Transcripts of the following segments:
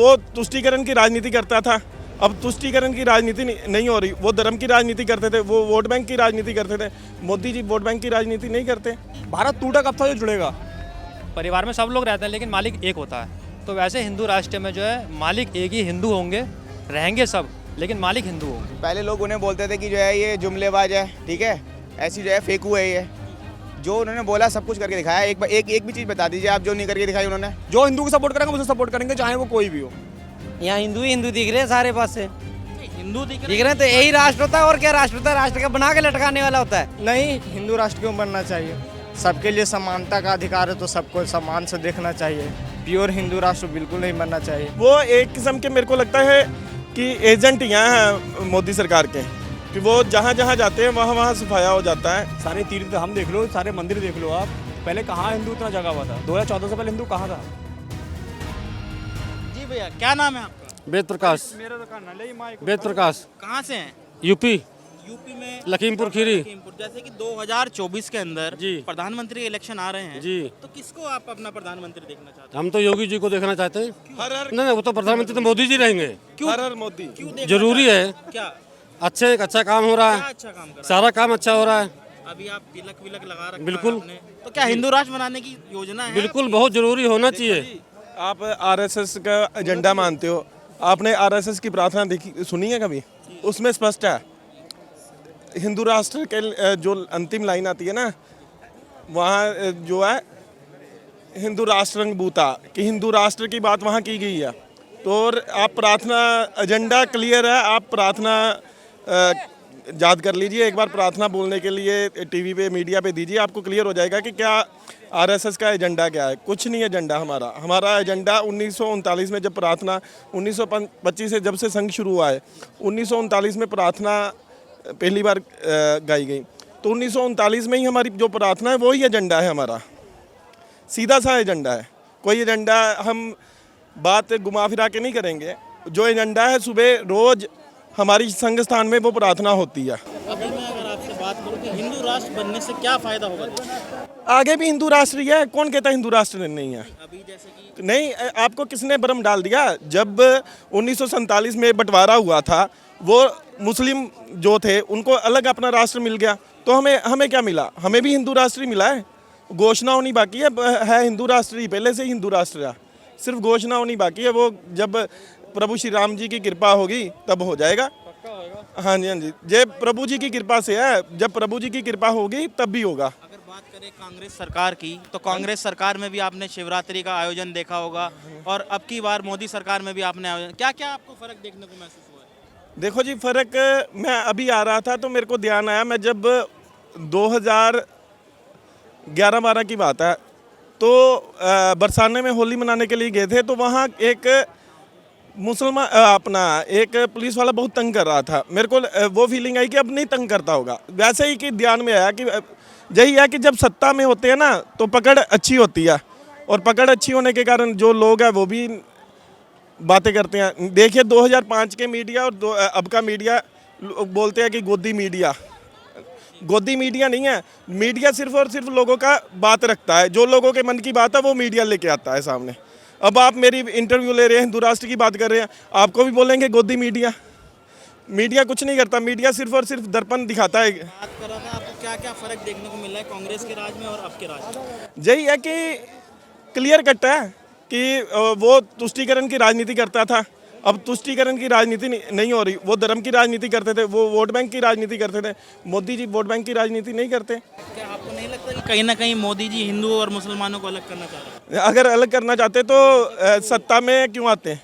वो तुष्टीकरण की राजनीति करता था, अब तुष्टीकरण की राजनीति नहीं हो रही। वो धर्म की राजनीति करते थे, वो वोट बैंक की राजनीति करते थे। मोदी जी वोट बैंक की राजनीति नहीं करते। भारत टूटा कब था जो जुड़ेगा? परिवार में सब लोग रहते हैं लेकिन मालिक एक होता है। तो वैसे हिंदू राष्ट्र में जो है मालिक एक ही हिंदू होंगे, रहेंगे सब, लेकिन मालिक हिंदू होंगे। पहले लोग उन्हें बोलते थे कि जो है ये जुमलेबाज है, ठीक है, ऐसी जो है फेकू है ये। जो उन्होंने बोला सब कुछ करके दिखाया। एक भी चीज़ बता दीजिए आप जो नहीं करके दिखाई उन्होंने। जो हिंदू को सपोर्ट करेंगे उसे सपोर्ट करेंगे, चाहे वो कोई भी हो। यहाँ हिंदू ही हिंदू दिख रहे हैं सारे पास से, हिंदू दिख रहे हैं। तो यही राष्ट्र होता है और क्या राष्ट्र होता है? राष्ट्र का बना के लटकाने वाला होता है। नहीं, हिंदू राष्ट्र क्यों बनना चाहिए? सबके लिए समानता का अधिकार है तो सबको सम्मान से देखना चाहिए। प्योर हिंदू राष्ट्र बिल्कुल नहीं बनना चाहिए। वो एक किस्म के मेरे को लगता है कि एजेंट यहाँ हैं मोदी सरकार के, कि वो जहाँ जहाँ जाते हैं वहाँ वहाँ सफाया हो जाता है। सारे तीर्थ हम देख लो, सारे मंदिर देख लो आप। पहले कहाँ हिंदू इतना जगह हुआ था? 2014 से पहले हिंदू कहाँ था? जी भैया, क्या नाम है आपका? वेद प्रकाश। वेद प्रकाश। कहाँ से हैं? यूपी यूपी में लखीमपुर खीरी। लखीमपुर। जैसे कि 2024 के अंदर जी प्रधानमंत्री के इलेक्शन आ रहे हैं जी, तो किसको आप अपना प्रधानमंत्री देखना चाहते हम तो योगी जी को देखना चाहते हैं। हर नहीं, वो तो प्रधानमंत्री तो मोदी जी रहेंगे। हर मोदी हैं? जरूरी है। क्या अच्छा काम हो रहा क्या है, अच्छा काम कर रहा सारा काम अच्छा हो रहा है। है? अभी आप तिलक विलक लगा रखा है बिल्कुल। आपने। तो क्या हिंदू राष्ट्र बनाने की योजना है? बिल्कुल, बहुत जरूरी होना चाहिए। आप आरएसएस का एजेंडा मानते हो, आपने आरएसएस की प्रार्थना देखी सुनी है कभी? उसमें स्पष्ट है हिंदू राष्ट्र के जो अंतिम लाइन आती है ना, वहाँ जो है हिंदू राष्ट्र रंग बूता, कि हिंदू राष्ट्र की बात वहाँ की गई है। तो और आप प्रार्थना एजेंडा क्लियर है, आप प्रार्थना याद कर लीजिए एक बार, प्रार्थना बोलने के लिए टीवी पे मीडिया पे दीजिए, आपको क्लियर हो जाएगा कि क्या आरएसएस का एजेंडा क्या है। कुछ नहीं एजेंडा हमारा एजेंडा 1939 में जब प्रार्थना 1925 से जब से संघ शुरू हुआ है, 1939 में प्रार्थना पहली बार गाई गई। तो 1939 में ही हमारी जो प्रार्थना है वही एजेंडा है हमारा, सीधा सा एजेंडा है। कोई एजेंडा हम बात घुमा फिरा के नहीं करेंगे। जो एजेंडा है सुबह रोज हमारी संघ स्थान में वो प्रार्थना होती है। अभी मैं अगर आपसे बात करूं कि हिंदू राष्ट्र बनने से क्या फायदा होगा? आगे भी हिंदू राष्ट्र ही है, कौन कहता है हिंदू राष्ट्र नहीं है? अभी जैसे कि नहीं, आपको किसने भ्रम डाल दिया? जब 1947 में बंटवारा हुआ था, वो मुस्लिम जो थे उनको अलग अपना राष्ट्र मिल गया, तो हमें क्या मिला? हमें भी हिंदू राष्ट्र ही मिला है। घोषणा होनी बाकी है हिंदू राष्ट्र ही, पहले से ही हिंदू राष्ट्र है, सिर्फ घोषणा होनी बाकी है। वो जब प्रभु श्री राम जी की कृपा होगी तब हो जाएगा। हाँ जी, हाँ जी, जब प्रभु जी की कृपा से है, जब प्रभु जी की कृपा होगी तब भी होगा। अगर बात करें कांग्रेस सरकार की, तो कांग्रेस सरकार में भी आपने शिवरात्रि का आयोजन देखा होगा और अब की बार मोदी सरकार में भी आपने आयोजन, क्या क्या आपको फर्क देखने को महसूस हुआ है? देखो जी, फर्क, मैं अभी आ रहा था तो मेरे को ध्यान आया, मैं जब 2011-12 की बात है तो बरसाने में होली मनाने के लिए गए थे, तो वहाँ एक मुसलमान अपना एक पुलिस वाला बहुत तंग कर रहा था। मेरे को वो फीलिंग आई कि अब नहीं तंग करता होगा। वैसे ही कि ध्यान में आया कि यही है कि जब सत्ता में होते हैं ना तो पकड़ अच्छी होती है, और पकड़ अच्छी होने के कारण जो लोग हैं वो भी बातें करते हैं। देखिए 2005 के मीडिया और अब का मीडिया बोलते हैं कि गोदी मीडिया नहीं है। मीडिया सिर्फ और सिर्फ लोगों का बात रखता है, जो लोगों के मन की बात है वो मीडिया लेके आता है सामने। अब आप मेरी इंटरव्यू ले रहे हैं, हिंदू राष्ट्र की बात कर रहे हैं, आपको भी बोलेंगे गोदी मीडिया। मीडिया कुछ नहीं करता, मीडिया सिर्फ और सिर्फ दर्पण दिखाता है। बात कर रहा था, आपको क्या क्या फर्क देखने को मिला है कांग्रेस के राज में और अब के राज में? यही है कि क्लियर कट है कि वो तुष्टीकरण की राजनीति करता था, अब तुष्टीकरण की राजनीति नहीं हो रही। वो धर्म की राजनीति करते थे, वो वोट बैंक की राजनीति करते थे। मोदी जी वोट बैंक की राजनीति नहीं करते। क्या आपको नहीं लगता कि कहीं ना कहीं मोदी जी हिंदू और मुसलमानों को अलग करना चाह रहे हैं? अगर अलग करना चाहते तो सत्ता में क्यों आते हैं?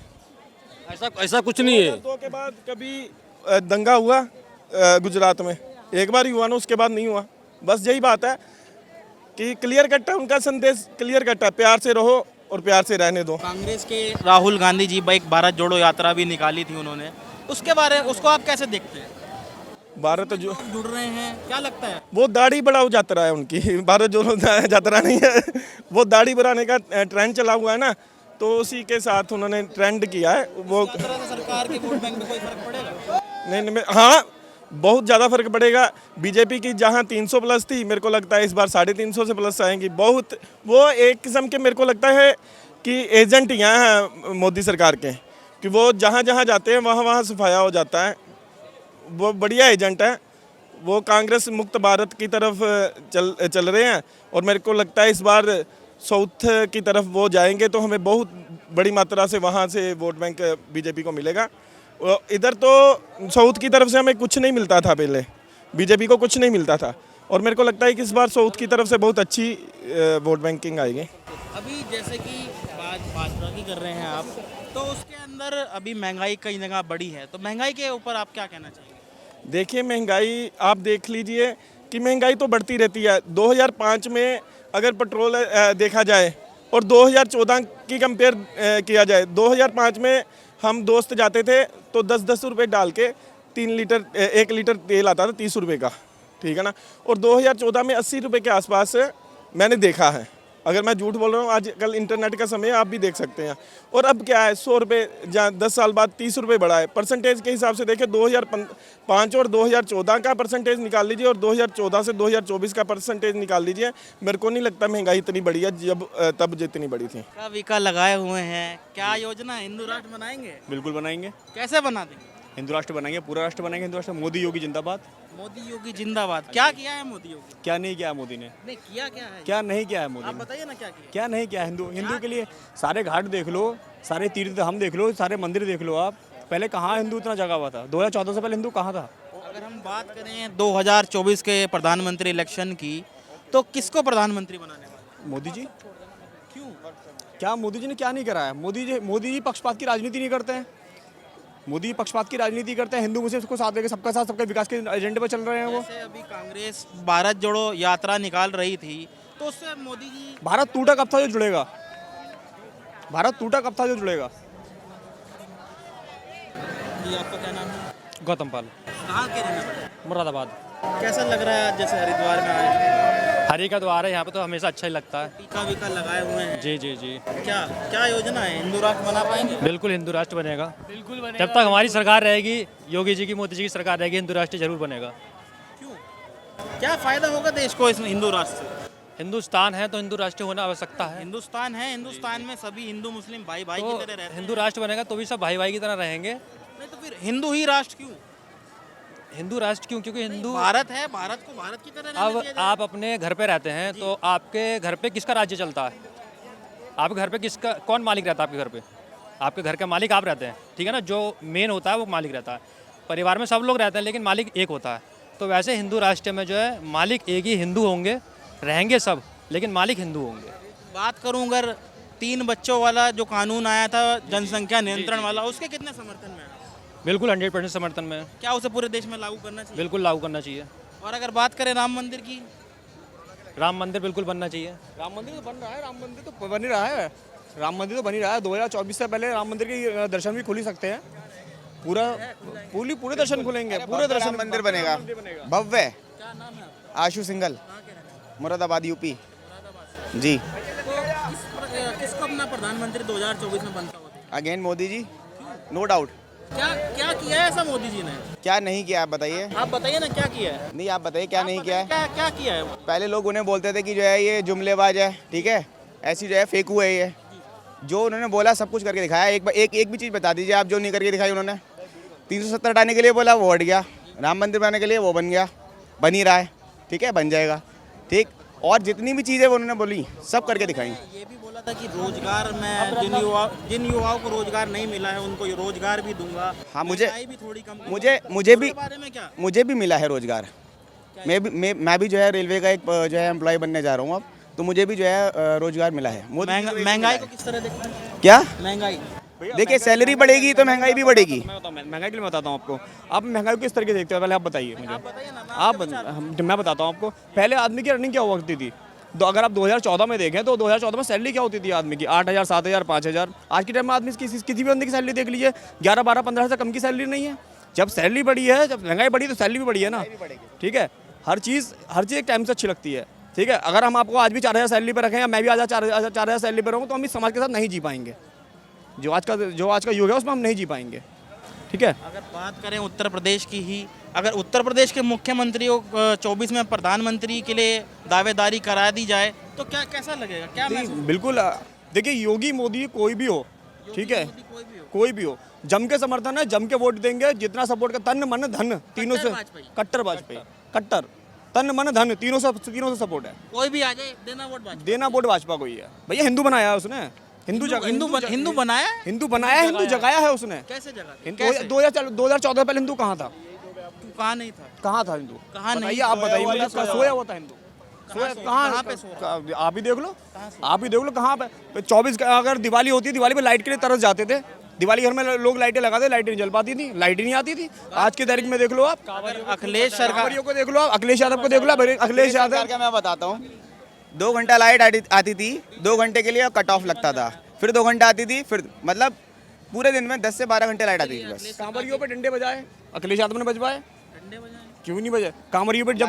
ऐसा कुछ नहीं है। 2002 के बाद कभी दंगा हुआ गुजरात में, एक बार ही हुआ ना, उसके बाद नहीं हुआ। बस यही बात है कि क्लियर कट है, उनका संदेश क्लियर कट है, प्यार से रहो और प्यार से रहने दो। कांग्रेस के राहुल गांधी जी एक भारत जोड़ो यात्रा भी निकाली थी उन्होंने, उसके बारे उसको आप कैसे देखते हैं? भारत जो जुड़ रहे हैं, क्या लगता है? वो दाढ़ी बढ़ाओ यात्रा है उनकी, भारत जोड़ो यात्रा नहीं है। वो दाढ़ी बढ़ाने का ट्रेंड चला हुआ है ना, तो उसी के साथ उन्होंने ट्रेंड किया है। वो सरकार के वोट बैंक में कोई फर्क पड़ेगा? नहीं, हाँ बहुत ज़्यादा फर्क पड़ेगा। बीजेपी की जहाँ 300 प्लस थी, मेरे को लगता है इस बार 350 से प्लस आएंगी। बहुत वो एक किस्म के मेरे को लगता है कि एजेंट यहाँ हैं मोदी सरकार के, कि वो जहाँ जहाँ जाते हैं वहाँ वहाँ सफाया हो जाता है। वो बढ़िया एजेंट है, वो कांग्रेस मुक्त भारत की तरफ चल रहे हैं और मेरे को लगता है इस बार साउथ की तरफ वो जाएंगे तो हमें बहुत बड़ी मात्रा से वहाँ से वोट बैंक बीजेपी को मिलेगा। इधर तो साउथ की तरफ से हमें कुछ नहीं मिलता था, पहले बीजेपी को कुछ नहीं मिलता था और मेरे को लगता है कि इस बार साउथ की तरफ से बहुत अच्छी वोट बैंकिंग आएगी। अभी जैसे कि बात भाजपा की कर रहे हैं आप, तो उसके अंदर अभी महंगाई कई जगह बढ़ी है, तो महंगाई के ऊपर आप क्या कहना चाहिए? देखिए महंगाई आप देख लीजिए कि महंगाई तो बढ़ती रहती है। 2005 में अगर पेट्रोल देखा जाए और 2014 की कंपेयर किया जाए, 2005 में हम दोस्त जाते थे तो 10-10 रुपये डाल के 1 लीटर तेल आता था 30 रुपये का, ठीक है ना। और 2014 में 80 रुपये के आसपास मैंने देखा है, अगर मैं झूठ बोल रहा हूँ आजकल इंटरनेट का समय है, आप भी देख सकते हैं। और अब क्या है 100 रुपये, जहाँ 10 साल बाद 30 रुपये बढ़ा है। परसेंटेज के हिसाब से देखें 2005 और 2014 का परसेंटेज निकाल लीजिए और 2014 से 2024 का परसेंटेज निकाल लीजिए। मेरे को नहीं लगता महंगाई इतनी बढ़ी है जब तब जितनी बड़ी थी। का विका लगाए हुए हैं, क्या योजना है? हिंदू राष्ट्र बनाएंगे? बिल्कुल बनाएंगे, कैसे बना देंगे? हिंदू राष्ट्र बनाएंगे, पूरा राष्ट्र बनाएंगे हिंदू राष्ट्र। मोदी योगी जिंदाबाद। मोदी योगी जिंदाबाद। क्या किया है मोदी योगी? क्या नहीं किया है मोदी ने? नहीं किया क्या है? क्या नहीं किया है मोदी आप ने? बताइए ना क्या किया? क्या नहीं किया? हिंदू के लिए सारे घाट देख लो, सारे तीर्थ धाम देख लो, सारे मंदिर देख लो आप। पहले कहाँ हिंदू इतना जगह हुआ था? 2014 से पहले हिंदू कहाँ था? अगर हम बात करें 2024 के प्रधानमंत्री इलेक्शन की, तो किसको प्रधानमंत्री बनाने वाले? मोदी जी। क्यों? क्या मोदी जी ने क्या नहीं करा है? मोदी जी पक्षपात की राजनीति नहीं करते हैं। मोदी जी पक्षपात की राजनीति करते हैं, हिंदू मुस्लिम को साथ लेकर सबका साथ सबके विकास के एजेंडे पर चल रहे हैं वो। जैसे अभी कांग्रेस भारत जोड़ो यात्रा निकाल रही थी, तो उससे मोदी जी भारत टूटा कब था जो जुड़ेगा? भारत टूटा कब था जो जुड़ेगा? जी आपका क्या नाम है? गौतम पाल, कहाँ के रहने वाले? मुरादाबाद। कैसा लग रहा है आज जैसे हरिद्वार में आए? हरी का द्वार है, यहाँ पे तो हमेशा अच्छा ही लगता है। टीका विका लगाए हुए हैं। जी जी जी, क्या क्या योजना है? हिंदू राष्ट्र बना पाएंगे? बिल्कुल हिंदू राष्ट्र बनेगा, बिल्कुल बनेगा। जब तक हमारी सरकार रहेगी, योगी जी की मोदी जी की सरकार रहेगी, हिंदू राष्ट्र जरूर बनेगा। क्यों? क्या फायदा होगा देश को इसमें हिंदू राष्ट्र से? हिंदुस्तान है तो हिंदू राष्ट्र होना आवश्यकता है। हिंदुस्तान है, हिंदुस्तान में सभी हिंदू मुस्लिम भाई भाई की तो तरह रहते हैं। हिंदू राष्ट्र बनेगा तो भी सब भाई भाई की तरह रहेंगे। नहीं तो फिर हिंदू ही राष्ट्र क्यों? हिंदू राष्ट्र क्यों? क्योंकि हिंदू भारत है, भारत को भारत की तरह रहने अब दिया जाए। आप अपने घर पे रहते हैं तो आपके घर पे किसका राज्य चलता है? आपके घर पे किसका, कौन मालिक रहता है आपके घर पे? आपके घर का मालिक आप रहते हैं, ठीक है ना। जो मेन होता है वो मालिक रहता है। परिवार में सब लोग रहते हैं लेकिन मालिक एक होता है। तो वैसे हिंदू राष्ट्र में जो है मालिक एक ही हिंदू होंगे, रहेंगे सब, लेकिन मालिक हिंदू होंगे। बात करूं अगर 3 बच्चों वाला जो कानून आया था जनसंख्या नियंत्रण वाला, उसके कितने समर्थन में है? बिल्कुल 100% समर्थन में है। क्या उसे पूरे देश में लागू करना चाहिए? बिल्कुल लागू करना चाहिए। और अगर बात करें राम मंदिर की, राम मंदिर बिल्कुल बनना चाहिए। राम मंदिर तो बन रहा है, राम मंदिर तो बन ही रहा है, राम मंदिर तो बन ही रहा है। 2024 से पहले राम मंदिर के दर्शन भी खुल ही सकते हैं। पूरे दर्शन खुलेंगे, पूरे दर्शन। राम मंदिर बनेगा भव्य। क्या नाम है? आशु सिंघल, मुरादाबाद यूपी जी। तो किसको अपना प्रधानमंत्री 2024 में बनता होता? Again Modi ji, no doubt. क्या क्या किया है ऐसा मोदी जी ने? क्या नहीं किया आप बताइए? आप बताइए ना क्या किया है? नहीं आप बताइए क्या नहीं किया है। क्या क्या किया है वो? पहले लोग उन्हें बोलते थे कि जो है ये जुमलेबाज है, ठीक है, ऐसी जो है फेकू है ये। जो उन्होंने बोला सब कुछ करके दिखाया। एक भी चीज़ बता दीजिए आप जो नहीं करके दिखाई उन्होंने। 370 हटाने के लिए बोला, वो हट गया। राम मंदिर बनाने के लिए वो बन गया, बन ही रहा है, ठीक है, बन जाएगा, ठीक। और जितनी भी चीज़ें वो उन्होंने बोली सब करके दिखाई। ये भी बोला था कि रोजगार में जिन युवाओं को रोजगार नहीं मिला है उनको ये रोजगार भी दूंगा। हाँ, मुझे भी थोड़ी कम मुझे भी बारे में क्या? मुझे भी मिला है रोजगार। मैं भी जो है रेलवे का एक जो है एम्प्लॉय बनने जा रहा हूँ अब, तो मुझे भी जो है रोजगार मिला है। महंगाई को किस तरह देखते हैं? क्या महंगाई देखिए, सैलरी बढ़ेगी तो महंगाई भी बढ़ेगी। महंगाई के लिए बताता हूँ आपको। आप महंगाई को किस तरीके से देखते हो पहले आप बताइए मुझे। मैं बताता हूँ आपको। पहले आदमी की अर्निंग क्या हुआ करती थी? तो अगर आप 2014 में देखें तो 2014 में सैलरी क्या होती थी आदमी की? 8,000, 7,000, 5,000। आज के टाइम में आदमी किसी भी बंदे की सैलरी देख लीजिए, 11, 12, 15 से कम की सैलरी नहीं है। जब सैलरी बढ़ी है, जब महंगाई बढ़ी तो सैलरी भी बढ़ी है ना, ठीक है। हर चीज़ एक टाइम से अच्छी लगती है, ठीक है। अगर हम आपको आज भी 4,000 सैलरी पर रखें या मैं भी आज 4,000 सैलरी पर रहूँ तो हम इस समाज के साथ नहीं जी पाएंगे। जो आज का युग है उसमें हम नहीं जी पाएंगे, ठीक है। अगर बात करें उत्तर प्रदेश की ही, अगर उत्तर प्रदेश के मुख्यमंत्री को 24 में प्रधानमंत्री के लिए दावेदारी करा दी जाए तो क्या कैसा लगेगा? क्या महसूस? बिल्कुल। देखिए, योगी मोदी कोई भी हो, ठीक है, कोई भी हो, जम के समर्थन है, जम के वोट देंगे, जितना सपोर्ट कर, तन मन धन तीनों से, कट्टर वाजपेयी, कट्टर, तन मन धन तीनों से सपोर्ट है। कोई भी आ जाए देना वोट भाजपा। देना वोट भाजपा को ही है भैया। हिंदू बनाया है उसने, हिंदू बनाया, हिंदू जगाया है उसने। कैसे जगह? 2014 पहले हिंदू कहाँ था? कहाँ नहीं था? कहाँ था हिंदू? कहाँ नहीं? बताइए, आप बताइए मुझे, सोया हुआ था हिंदू? कहाँ पे? आप ही देख लो, आप ही देख लो कहाँ पे। 24 अगर दिवाली होती है, दिवाली पे लाइट के लिए तरस जाते थे। दिवाली घर में लोग लाइटें लगाते, लाइटें नहीं जल पाती थी, लाइट ही नहीं आती थी। आज के तारीख में देख लो आप, अखिलेश सरकार को देख लो आप, अखिलेश यादव को देख लो, अखिलेश यादव। क्या मैं बताता हूँ, 2 घंटा लाइट आती थी, 2 घंटे के लिए कट ऑफ लगता था, फिर 2 घंटा आती थी, फिर मतलब पूरे दिन में 10 से 12 घंटे लाइट आती थी बस। कांवरियों पे डंडे बजाए अखिलेश यादव ने, बजवाए क्यों नहीं बजाए? कांवरियों पे जब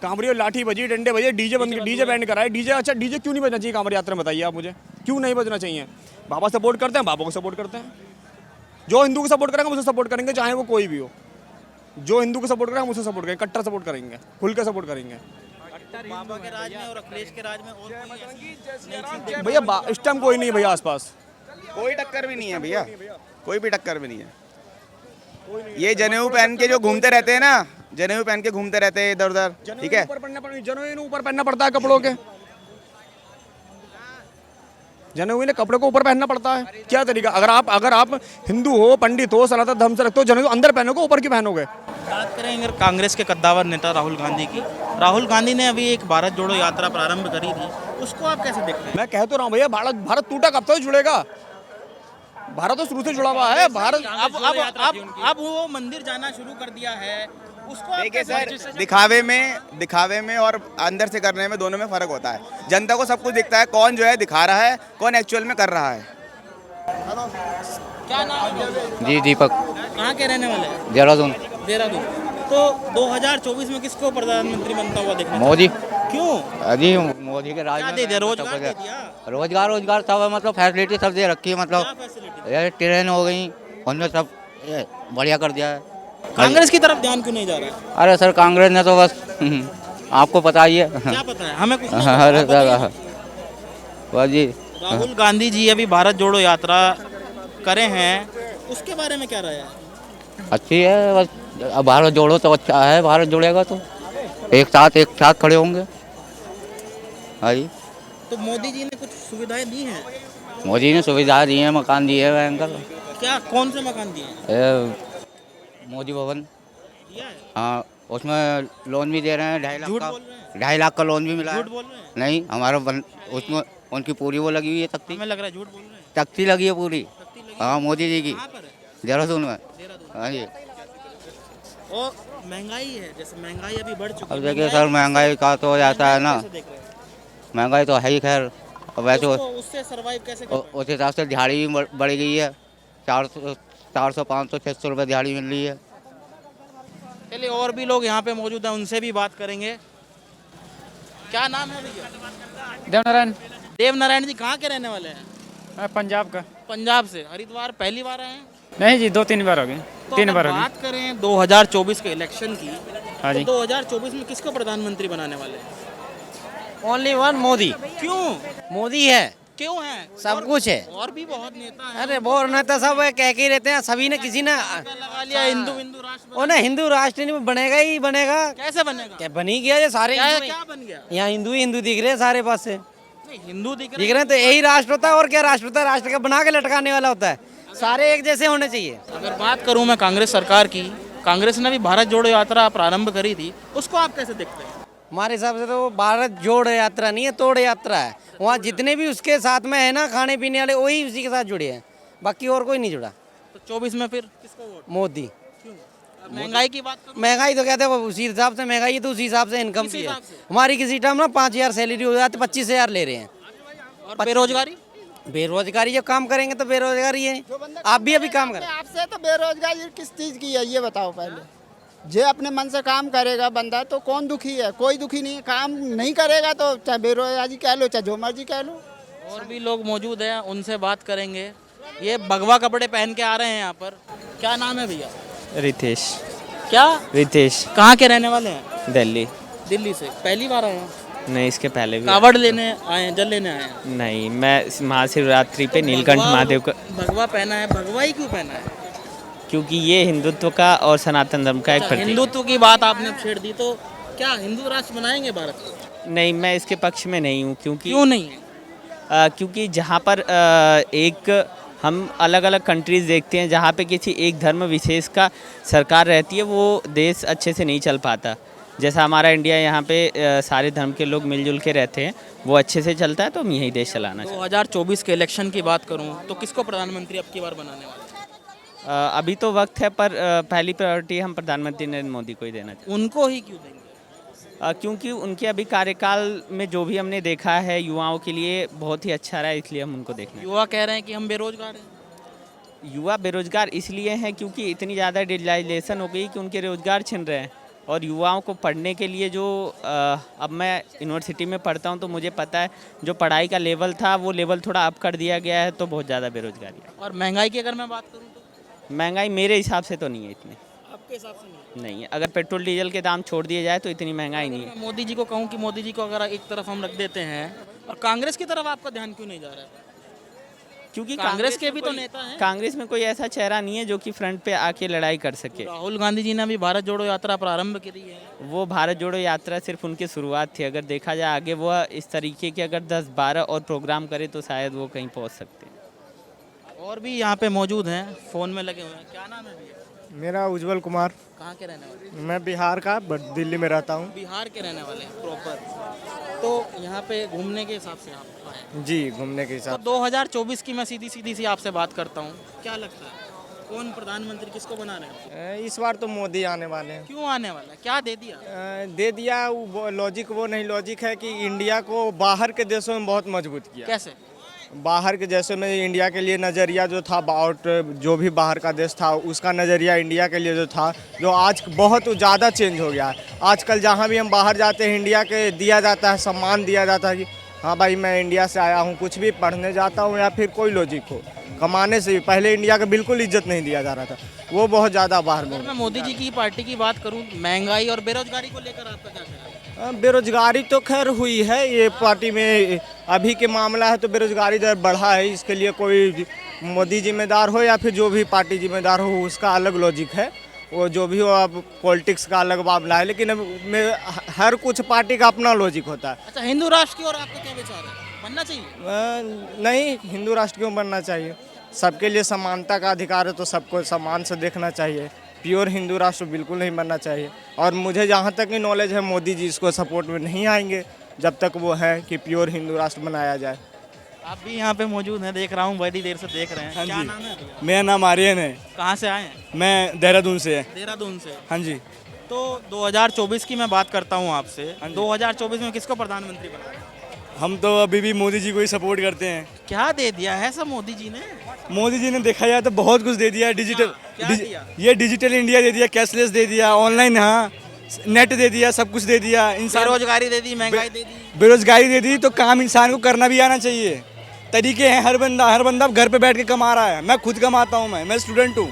कांवरियों लाठी बजी, डंडे बजे, डीजे बैंड कराए, डीजे। अच्छा डीजे क्यों नहीं बजना चाहिए कांवड़ यात्रा में? बताइए आप मुझे, क्यों नहीं बजना चाहिए? बाबा सपोर्ट करते हैं, बाबा को सपोर्ट करते हैं। जो हिंदू को सपोर्ट करेंगे उसे सपोर्ट करेंगे, चाहे वो कोई भी हो। जो हिंदू को सपोर्ट करेंगे उसे सपोर्ट करेंगे, कट्टर सपोर्ट करेंगे, खुल के सपोर्ट करेंगे। बाबा के राज में और अखिलेश के राज में और कोई भैया इस टाइम कोई नहीं है भैया आसपास, कोई टक्कर भी नहीं है भैया, कोई भी टक्कर भी नहीं है। ये जनेऊ पहन के जो घूमते रहते हैं ना, जनेऊ पहन के घूमते रहते हैं इधर उधर, ठीक है। जनेऊ ऊपर पहनना पड़ता है कपड़ों के, जनेऊ ने कपड़े को ऊपर पहनना पड़ता है। क्या तरीका? अगर आप हिंदू हो, पंडित हो, सनातन धर्म से रखते हो, जनेऊ अंदर पहनोगे, ऊपर क्यों पहनोगे? बात करें अगर कांग्रेस के कद्दावर नेता राहुल गांधी की, राहुल गांधी ने अभी एक भारत जोड़ो यात्रा प्रारंभ करी थी, उसको आप कैसे देखते हैं? मैं कह तो रहा हूँ भैया, भारत टूटा कब तक जुड़ेगा? भारत तो शुरू से जुड़ा हुआ है। भारत अब वो मंदिर जाना शुरू कर दिया है, उसको आप देखिए कैसे- सर, दिखावे में और अंदर से करने में दोनों में फर्क होता है। जनता को सब कुछ दिखता है, कौन जो है दिखा रहा है, कौन एक्चुअल में कर रहा है। क्या नाम है? जी दीपक, कहाँ के रहने वाले हैं? देहरादून। देहरादून। तो 2024 में किसको प्रधानमंत्री बनता हुआ देखना? मोदी। क्यों? अजी मोदी के राज क्या में दे दिया? सब रोजगार कुछ दे है। दिया? रोजगार सब है, मतलब फैसिलिटी सब दे रखी है, क्या मतलब फैसिलिटी? ये ट्रेन हो गई, उनमें सब बढ़िया कर दिया है। कांग्रेस की तरफ ध्यान क्यों नहीं जा रहा है? अरे सर कांग्रेस ने तो बस आपको पता ही है। क्या पता है हमें? कुछ नहीं अरे पता। आप सर बस जी, राहुल गांधी जी अभी भारत जोड़ो यात्रा करे हैं, उसके बारे में क्या राय है? अच्छी है, बस अब भारत जोड़ो तो अच्छा है, भारत जुड़ेगा तो एक साथ खड़े होंगे। हाँ जी, तो मोदी जी ने कुछ सुविधाएं दी हैं? मोदी ने सुविधा दी है, मकान दिए है भयंकर। क्या, कौन से मकान दिए हैं? मोदी भवन, दिया है? हाँ, उसमें लोन भी दे रहे हैं, 2.5 झूठ लाख बोल रहे हैं? का, 2.5 लाख का लोन भी मिला है। झूठ बोल रहे हैं? नहीं, उसमें उनकी पूरी वो लगी हुई है, तख्ती हमें लग रहा है झूठ बोल रहे हैं। तख्ती लगी है पूरी। तख्ती लगी? हाँ, मोदी जी की, कहाँ पर है? देहरादून में। देहरादून। हाँ जी। और महंगाई है, जैसे महंगाई अभी बढ़ चुकी है। अब देखिए सर, महंगाई का तो जाता है ना, कैसे देख रहे हैं? महंगाई तो है ही खैर। अब वैसे उसको उससे सर्वाइव कैसे कर उस हिसाब से दिहाड़ी भी बढ़ गई है, 400 500 600 रुपये दिहाड़ी मिल रही है। चलिए, और भी लोग यहाँ पे मौजूद हैं, उनसे भी बात करेंगे। क्या नाम है भैया? देवनारायण। देवनारायण जी कहाँ के रहने वाले हैं? पंजाब का। पंजाब से। हरिद्वार पहली बार आए हैं? नहीं जी, 2-3 बार हो गई। तो 3 अगर बार हो गई। बात करें 2024 के इलेक्शन की, हाँ जी। तो 2024 में किसको प्रधानमंत्री बनाने वाले हैं? Only one Modi. क्यों? मोदी है, क्यों है? सब कुछ है। और भी बहुत नेता हैं। अरे वो नेता सब कह के ही रहते हैं, सभी ने किसी ने लगा लिया हिंदू राष्ट्र। वो ना हिंदू राष्ट्र नहीं बनेगा ही बनेगा। कैसे बनेगा? क्या बन ही गया ये सारे क्या हिंदू क्या बन गया? यहाँ हिंदू ही हिंदू दिख रहे हैं सारे पास से, नहीं, हिंदू दिख दिख रहे हैं तो यही राष्ट्र होता है। और क्या राष्ट्र होता है? राष्ट्र का बना के लटकाने वाला होता है, सारे एक जैसे होने चाहिए। अगर बात करूं मैं कांग्रेस सरकार की, कांग्रेस ने भी भारत जोड़ो यात्रा प्रारंभ करी थी, उसको आप कैसे देखते हैं? हमारे हिसाब से तो भारत जोड़ यात्रा नहीं है, तोड़ यात्रा है। वहाँ जितने भी उसके साथ में है ना खाने पीने वाले, वही उसी के साथ जुड़े हैं, बाकी और कोई नहीं जुड़ा। तो 24 में फिर किसको वोट? मोदी। अब महंगाई की बात करूं, महंगाई तो कहते हैं उसी हिसाब से महंगाई है, तो उसी हिसाब से इनकम किस भी है। हिसाब से? हमारी किसी टाइम ना 5,000 सैलरी हो जाती, 25,000 ले रहे हैं। और बेरोजगारी? बेरोजगारी, जब काम करेंगे तो बेरोजगारी है। आप भी अभी काम करें। आपसे तो बेरोजगारी किस चीज़ की है ये बताओ पहले। जो अपने मन से काम करेगा बंदा तो कौन दुखी है? कोई दुखी नहीं है। काम नहीं करेगा तो चाहे बेरोजगारी कह लो, चाहे जो मर्जी कह लो। और भी लोग मौजूद हैं, उनसे बात करेंगे। ये भगवा कपड़े पहन के आ रहे हैं यहाँ पर। क्या नाम है भैया? रितेश। क्या? रितेश, कहाँ के रहने वाले हैं? दिल्ली। दिल्ली से। पहली बार आए हैं? नहीं, इसके पहले भी कावड़ लेने आए हैं, जल लेने आए हैं? नहीं, मैं महाशिवरात्रि पे नीलकंठ महादेव का, भगवा पहना है, भगवा ही क्यों पहना है? क्योंकि ये हिंदुत्व का और सनातन धर्म का एक प्रतीक। हिंदुत्व की बात आपने अब छेड़ दी, तो क्या हिंदू राष्ट्र बनाएंगे भारत को? नहीं, मैं इसके पक्ष में नहीं हूँ, क्योंकि क्यों नहीं है? क्योंकि जहाँ पर एक हम अलग अलग कंट्रीज़ देखते हैं जहाँ पे किसी एक धर्म विशेष का सरकार रहती है, वो देश अच्छे से नहीं चल पाता। जैसा हमारा इंडिया, यहाँ पे सारे धर्म के लोग मिलजुल के रहते हैं, वो अच्छे से चलता है, तो हम यही देश चलाना चाहते 2024 के इलेक्शन की बात करूं तो किसको प्रधानमंत्री अब की बार बनाने वाले हैं? हैं। अभी तो वक्त है, पर पहली प्रायोरिटी हम प्रधानमंत्री नरेंद्र मोदी को ही देना चाहते उनको ही क्यों देंगे? हैं, क्योंकि उनके अभी कार्यकाल में जो भी हमने देखा है युवाओं के लिए बहुत ही अच्छा रहा है, इसलिए हम उनको देखना युवा कह रहे हैं कि हम बेरोजगार हैं। चाहते हैं। युवा बेरोजगार इसलिए हैं क्योंकि इतनी ज़्यादा डिजिटलाइजेशन हो गई कि उनके रोज़गार छिन रहे हैं, और युवाओं को पढ़ने के लिए जो अब मैं यूनिवर्सिटी में पढ़ता हूं, तो मुझे पता है जो पढ़ाई का लेवल था वो लेवल थोड़ा अप कर दिया गया है, तो बहुत ज़्यादा बेरोजगारी है। और महंगाई की अगर मैं बात करूं तो महंगाई मेरे हिसाब से तो नहीं है इतनी, आपके हिसाब से नहीं है। अगर पेट्रोल डीजल के दाम छोड़ दिए जाए तो इतनी महंगाई नहीं है। मैं मोदी जी को कहूं कि मोदी जी को अगर एक तरफ हम रख देते हैं, और कांग्रेस की तरफ आपका ध्यान क्यों नहीं जा रहा है? क्योंकि कांग्रेस के में भी तो कोई- नेता हैं। कांग्रेस में कोई ऐसा चेहरा नहीं है जो कि फ्रंट पे आके लड़ाई कर सके। राहुल गांधी जी ने अभी भारत जोड़ो यात्रा प्रारंभ करी है। वो भारत जोड़ो यात्रा सिर्फ उनकी शुरुआत थी, अगर देखा जाए आगे वो इस तरीके के अगर 10-12 और प्रोग्राम करे तो शायद वो कहीं पहुँच सकते हैं। और भी यहाँ पे मौजूद हैं, फोन में लगे हुए हैं। क्या नाम है भैया? मेरा उज्जवल कुमार, कहाँ के रहने वाले? मैं बिहार का बट दिल्ली में रहता हूँ। बिहार के रहने वाले हैं प्रॉपर। तो यहाँ पे घूमने के हिसाब से आप आए हैं। जी, घूमने के तो हिसाब 2024 की मैं सीधी सी आपसे बात करता हूँ, क्या लगता है कौन प्रधानमंत्री किसको बना रहे हैं? इस बार तो मोदी आने वाले हैं। क्यों आने वाला है? क्या दे दिया? दे दिया, वो लॉजिक वो नहीं, लॉजिक है कि इंडिया को बाहर के देशों में बहुत मजबूत किया। कैसे? बाहर के देशों में इंडिया के लिए नज़रिया जो था, आउट जो भी बाहर का देश था उसका नज़रिया इंडिया के लिए जो था, जो आज बहुत ज़्यादा चेंज हो गया है। आजकल जहाँ भी हम बाहर जाते हैं इंडिया के दिया जाता है, सम्मान दिया जाता है कि हाँ भाई मैं इंडिया से आया हूँ, कुछ भी पढ़ने जाता हूँ या फिर कोई लॉजिक हो, कमाने से भी पहले इंडिया का बिल्कुल इज्जत नहीं दिया जा रहा था, वो बहुत ज़्यादा बाहर में। अगर मैं मोदी जी की पार्टी की बात करूँ, महंगाई और बेरोजगारी को लेकर आपका क्या ख्याल है? बेरोजगारी तो खैर हुई है, ये पार्टी में अभी के मामला है तो बेरोजगारी दर बढ़ा है, इसके लिए कोई मोदी जिम्मेदार हो या फिर जो भी पार्टी जिम्मेदार हो उसका अलग लॉजिक है, वो जो भी हो, अब पॉलिटिक्स का अलग मामला है, लेकिन हर कुछ पार्टी का अपना लॉजिक होता है। अच्छा, हिंदू राष्ट्र की ओर आपका क्या विचार है? बनना चाहिए? नहीं, हिंदू राष्ट्र क्यों बनना चाहिए? सबके लिए समानता का अधिकार है, तो सबको सम्मान से देखना चाहिए। प्योर हिंदू राष्ट्र बिल्कुल नहीं बनना चाहिए, और मुझे जहाँ तक की नॉलेज है मोदी जी इसको सपोर्ट में नहीं आएंगे जब तक वो है कि प्योर हिंदू राष्ट्र बनाया जाए। आप भी यहाँ पे मौजूद हैं, देख रहा हूँ, बड़ी देर से देख रहे हैं। हाँ क्या जी। नाम है भैया? मेरा नाम आर्यन है। कहाँ से आए हैं? मैं देहरादून से है। देहरादून से। हाँ जी। तो 2024 की मैं बात करता हूँ आपसे, 2024 में किसको प्रधानमंत्री बनाना है? हम तो अभी भी मोदी जी को ही सपोर्ट करते हैं। क्या दे दिया है सब मोदी जी ने? मोदी जी ने देखा जाए तो बहुत कुछ दे दिया है। डिजिटल क्या दिया? ये डिजिटल इंडिया दे दिया, कैशलेस दे दिया, ऑनलाइन, हाँ, नेट दे दिया, सब कुछ दे दिया। इंसान बेरोजगारी दे दी, महंगाई दे दी। बेरोजगारी दे दी, तो काम इंसान को करना भी आना चाहिए। तरीके हैं, हर बंदा घर पे बैठ के कमा रहा है। मैं खुद कमाता हूँ, मैं स्टूडेंट हूँ,